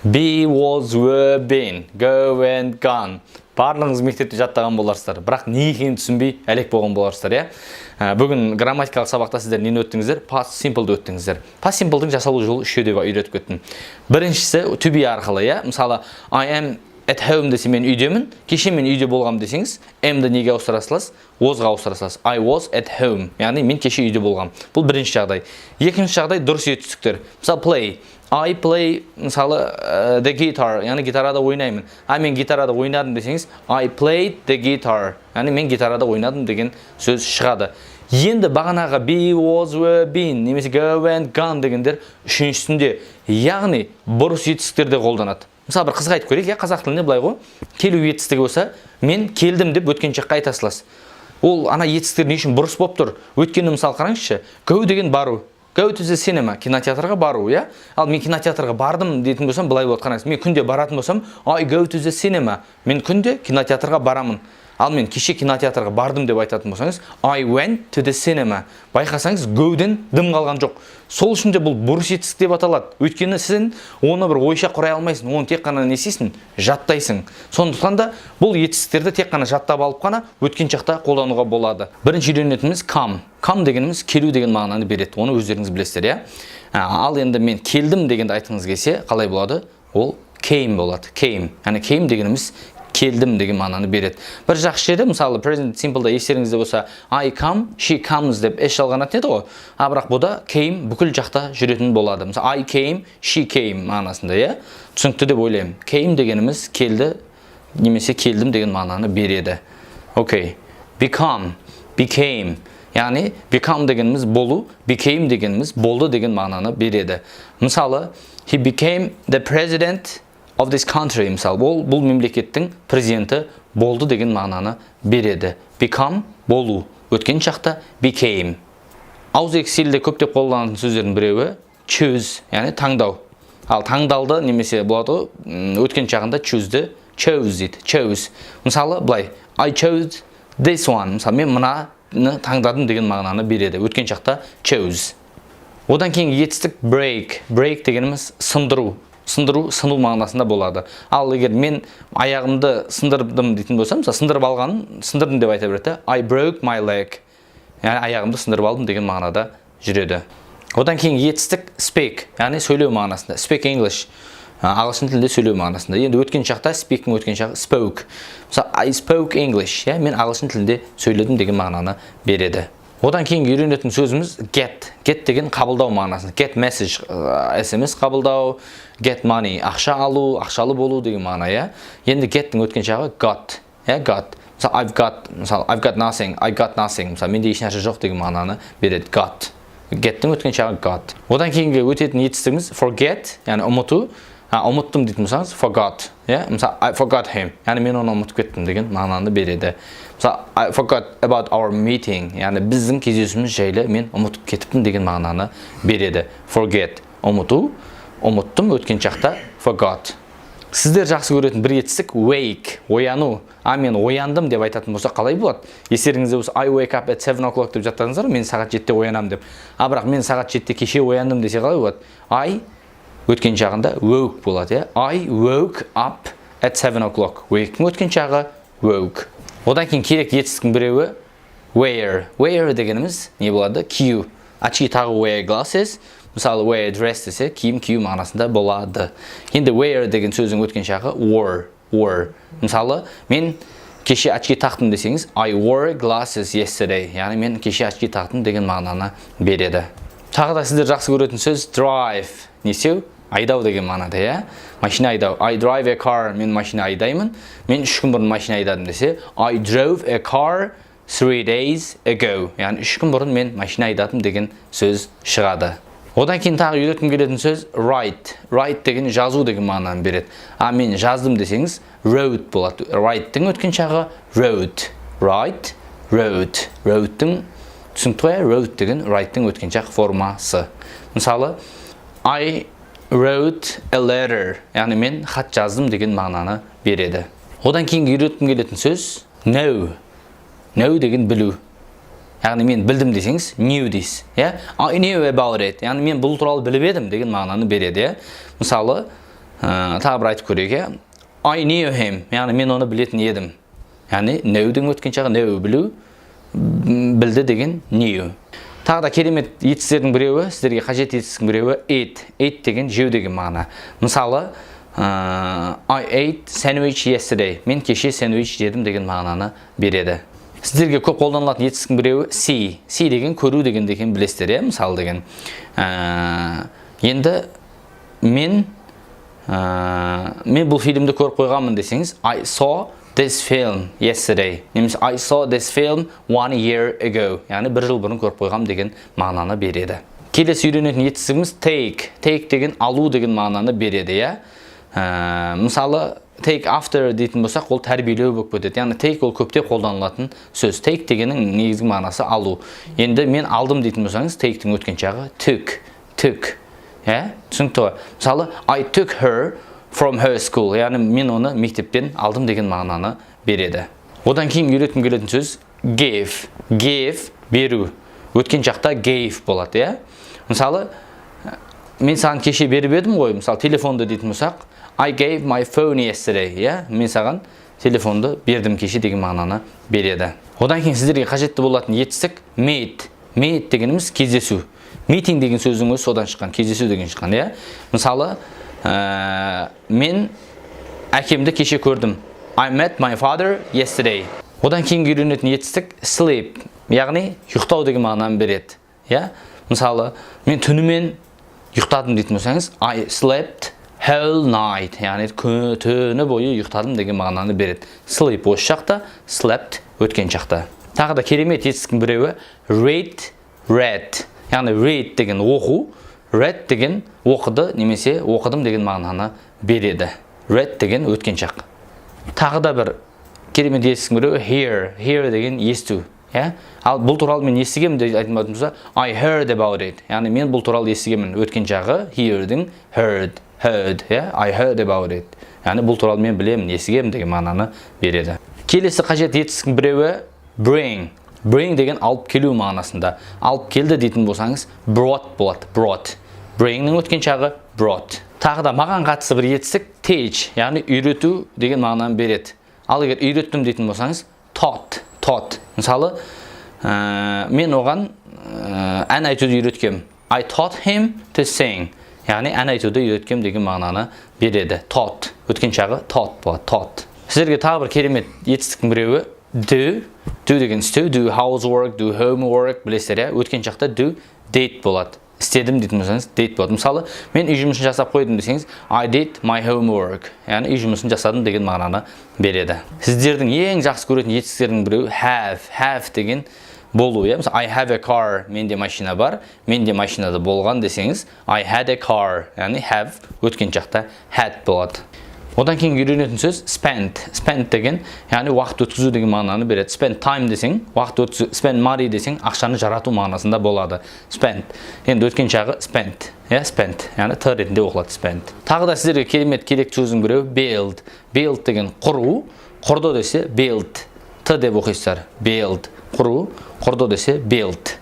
Be, was, were, been, go and gone. Барлығыңыз мектепте жаттаған боларсыздар. Бірақ не екенін түсінбей әлек болған боларсыздар, иә? Бүгін грамматикалық сабақта сіздер нені өттіңіздер? Past simple'ды өттіңіздер. Past simple'дың жасалу жолы үшеу деп үйретіп кеттім. Біріншісі to be арқылы, иә? Мысалы, I am at home десе мен үйдемін, кеше мен үйде болғам десеңіз, am-ды неге ауыстырасыз? Was-ға ауыстырасыз. I was at home. Яғни мен кеше үйде болғам. Бұл бірінші жағдай. Екінші жағдай дұрыс етістіктер. Мысалы play. I play, мысалы, the guitar, яғни гитарада ойнаймын. Мен гитарада ойнадым десеңіз, I played the guitar, яғни мен гитарада ойнадым деген сөз шығады. Енді бағанағы be, was, were, been, немесе go and gone дегендер үшіншісінде, яғни бұрыс етістіктерде қолданады. Мысалы, бір қызға айтып көрейік, қазақ тілінде былай ғой, келу етістігі болса, мен келдім деп өткен шаққа айтасыласыз. Ол ана етістіктер не үшін бұрыс болып тұр? Өткенді мысалы қараңызшы, go деген бару. Go to the cinema, кинотеатрға бару, иә? Ал мен кинотеатрға бардым дейтін болсам, былай болады, қараңыз. Мен күнде баратын болсам, I go to the cinema. Мен күнде кинотеатрға барамын. Ал мен кеше кинотеатрға бардым деп айтатын болсаңыз, I went to the cinema. Байқасаңыз, go-ден дым қалған жоқ. Сол үшін де бұл бұрыс етістік деп аталады. Өйткені сен оны бір ойша құрай алмайсың, оны тек қана не істейсің? Жаттайсың. Сондықтан да бұл етістіктерді тек қана жаттап алып қана өткен шақта қолдануға болады. Бірінші үйренетініміз come. Come дегеніміз келу деген мағынаны береді. Оны өздеріңіз білесіздер, иә? Ал енді мен келдім дегенді айтқыңыз келсе, қалай болады? Ол came болады. Came. Яғни came дегеніміз келдім деген мағынаны береді. Бір жақсы жері, мысалы, present simple'да естеріңізде болса, I come, she comes деп эш жалғанатын еді ғой. Бірақ бұда came бүкіл жақта жүретін болады. Мысалы, I came, she came мағынасында, иә? Түсінікті деп ойлаймын. Came дегеніміз келді, немесе келдім деген мағынаны береді. Окей. Become, became. Яғни, become дегеніміз болу, became дегеніміз болды деген мағынаны береді. Мысалы, he became the president of this country, мысалы, бұл мемлекеттің президенті болды деген мағынаны береді. Become, болу. Өткен шақта became. Ауызекі стильде көптеп қолданатын сөздердің біреуі choose, яғни таңдау. Ал таңдалды немесе болады, өткен шағында choose-ді chose дейді, chose. Мысалы, былай, I chose this one. Мысалы, мен мынаны таңдадым деген мағынаны береді. Өткен шақта chose. Одан кейін етістік break. Break дегеніміз сындыру. Сындыру, сыну мағынасында болады. Ал егер мен аяғымды сындырдым дейтін болсам, сындырып алғанын сындырдым деп айта береді. I broke my leg. Яғни аяғымды сындырып алдым деген мағынада жүреді. Одан кейін етістік speak, яғни сөйлеу мағынасында. Speak English. Ағылшын тілінде сөйлеу мағынасында. Енді өткен шақта speaking өткен шақ spoke. Мысалы, I spoke English. Мен ағылшын тілінде сөйледім деген мағынаны береді. Одан кейін үйренетін сөзіміз get. Get деген қабылдау мағынасында. Get message, SMS қабылдау, get money, ақша алу, ақшалы болу деген мағына, иә? Енді get-тің өткен жағы got. Got. Мысалы, I've got nothing, I got nothing. Мысалы, менде еш нәрсе жоқ деген мағынаны береді. Got. Get-тің өткен жағы got. Одан кейінгі өтетін етістігіміз forget, яғни ұмыту. Ұмыттым дейтін болсаңыз forgot. Мысалы, I forgot him. Яғни мен оны ұмытып кеттім деген мағынаны береді. Мысалы, I forgot about our meeting. Яғни біздің кездесуіміз жайлы мен ұмытып кетіппін деген мағынаны береді. Forget. Ұмыту. Ұмыттым өткен шақта forgot. Сіздер жақсы көретін бір етістік wake. Ояну. Мен ояндым деп айтатын болса қалай болады? Естеріңізде болса I wake up at 7 o'clock деп жаттаңыздар, мен сағат 7-те оянам деп. Бірақ мен сағат 7-те кеше ояндым десе қалай болады? I өткен жағында woke болады, I woke up at 7 o'clock. Wake-ің өткен жағы woke. Одан кейін керек етістіктің біреуі wear. Wear дегеніміз не болады? Кию. Очки тағу wear glasses. Мысалы, wear dress десе, киім кию мағынасында болады. Енді wear деген сөздің өткен жағы wore. Мысалы, мен кеше очки тақтым десеңіз, I wore glasses yesterday. Яғни мен кеше очки тақтым деген мағынаны береді. Тағы да сіздер жақсы көретін сөз drive. Несеу? Айдау деген мағынада, иә? Машина айдау. I drive a car. Мен машина айдаймын. Мен 3 күн бұрын машина айдадым десе, I drove a car 3 days ago. Яғни 3 күн бұрын мен машина айдадым деген сөз шығады. Одан кейін тағы үйреткім келетін сөз write. Write деген жазу деген мағынаны береді. Мен жаздым десеңіз wrote болады. Write-тің өткен жағы wrote. Write, wrote. Wrote-тің түсінікті ғой? Wrote деген write-тің өткен жақ формасы. Мысалы, I wrote a letter. Яғни мен хат жаздым деген мағынаны береді. Одан кейін үйреткім келетін сөз know. Know деген білу. Яғни мен білдім десеңіз knew дейсіз. I knew about it. Яғни мен бұл туралы біліп едім деген мағынаны береді. Мысалы, Тағы бір айтып көрейік. I knew him, яғни мен оны білетін едім. Яғни know'дың өткен жағы know білу, білді деген knew. Тағы да керемет етістердің біреуі, сіздерге қажет етістің біреуі eat деген жеу деген мағына. Мысалы, I ate sandwich yesterday. Мен кеше сэндвич жедім деген мағынаны береді. Сіздерге көп қолданылатын етістің біреуі see деген көру деген білесіздер, мысалы деген. Енді мен бұл фильмді көріп қойғанмын десеңіз, I saw this film yesterday. Немесе I saw this film 1 year ago. Яғни бір жыл бұрын көріп қойғам деген мағынаны береді. Келесі үйренетін етістігіміз take деген алу деген мағынаны береді, иә. Мысалы, take after дейтін болсақ, ол тәрбиелеу болып кетеді. Яғни take ол көпте қолданылатын сөз. Take дегеннің негізгі мағынасы алу. Енді мен алдым дейтін болсаңыз, take'тің өткен жағы took. Түсінікті ғой. Мысалы, I took her from her school. Яғни мен оны мектептен алдым деген мағынаны береді. Одан кейін үйреткім келетін сөз give беру. Өткен жақта gave болады, иә. Мысалы, мен саған кеше беріп едім ғой. Мысалы, телефонды дейтін болсақ, I gave my phone yesterday. Иә, мен саған телефонды бердім кеше деген мағынаны береді. Одан кейін сіздерге қажетті болатын етістік meet дегеніміз кездесу. Meeting деген сөздің өзі содан шыққан, кездесу деген шыққан, иә. Мысалы, мен әкемді кеше көрдім. I met my father yesterday. Одан кейін үйренетін етістік sleep, яғни ұйықтау деген мағынаны береді, иә. Мысалы, мен түнімен ұйықтадым дейтін болсаңыз, I slept whole night, яғни түні бойы ұйықтадым деген мағынаны береді. Sleep осы жақта, slept өткен жақта. Тағы да керемет етістіктің біреуі read. Яғни read деген оқу, read деген оқыды немесе оқыдым деген мағынаны береді. Read деген өткен жақ. Тағы да бір керемет етістіктің біреуі hear деген есту. Ал бұл туралы мен естігемін деп айтатын болса, I heard about it. Яғни мен бұл туралы естігемін. Өткен жағы hear'дің heard, I heard about it. Яғни бұл туралы мен білемін, естігемін деген мағынаны береді. Келесі қажет етістіктің біреуі bring деген алып келу мағынасында. Алып келді дейтін болсаңыз, brought болады, bringнің өткен жағы brought. Тағы да маған қатысы бір етістік teach, яғни үйрету деген мағынаны береді. Ал егер үйреттім дейтін болсаңыз, taught. Мысалы, мен оған ән айтуды үйреткем. I taught him to sing. Яғни ән айтуды үйреткем деген мағынаны береді. Taught. Өткен жағы taught болады, taught. Сіздерге тағы бір керемет етістіктің біреуі do деген істеу, do housework, do homework, білесіздер, өткен жақта do date болады. Істедім дейтін болсаңыз, date болады. Мысалы, мен үй жұмысын жасап қойдым десеңіз, I did my homework. Яғни үй жұмысын жасадым деген мағынаны береді. Сіздердің ең жақсы көретін етістіктердің біреуі have деген болу. Мысалы, I have a car, менде машина бар, менде машинада болған десеңіз, I had a car, яғни have өткен жақта had болады. Одан кейін үйренетін сөз spend деген, яғни уақыт өткізу деген мағынаны береді. Spend time десең, уақыт өткізу, spend money десең, ақшаны жарату мағынасында болады. Spend. Енді өткен жағы spend, яғни т ретінде оқылады spend. Тағы да сіздерге керемет керекті сөздің біреуі build. Build деген құру, құрды десе build. Т деп оқисыздар. Build. Құру, құрды десе build.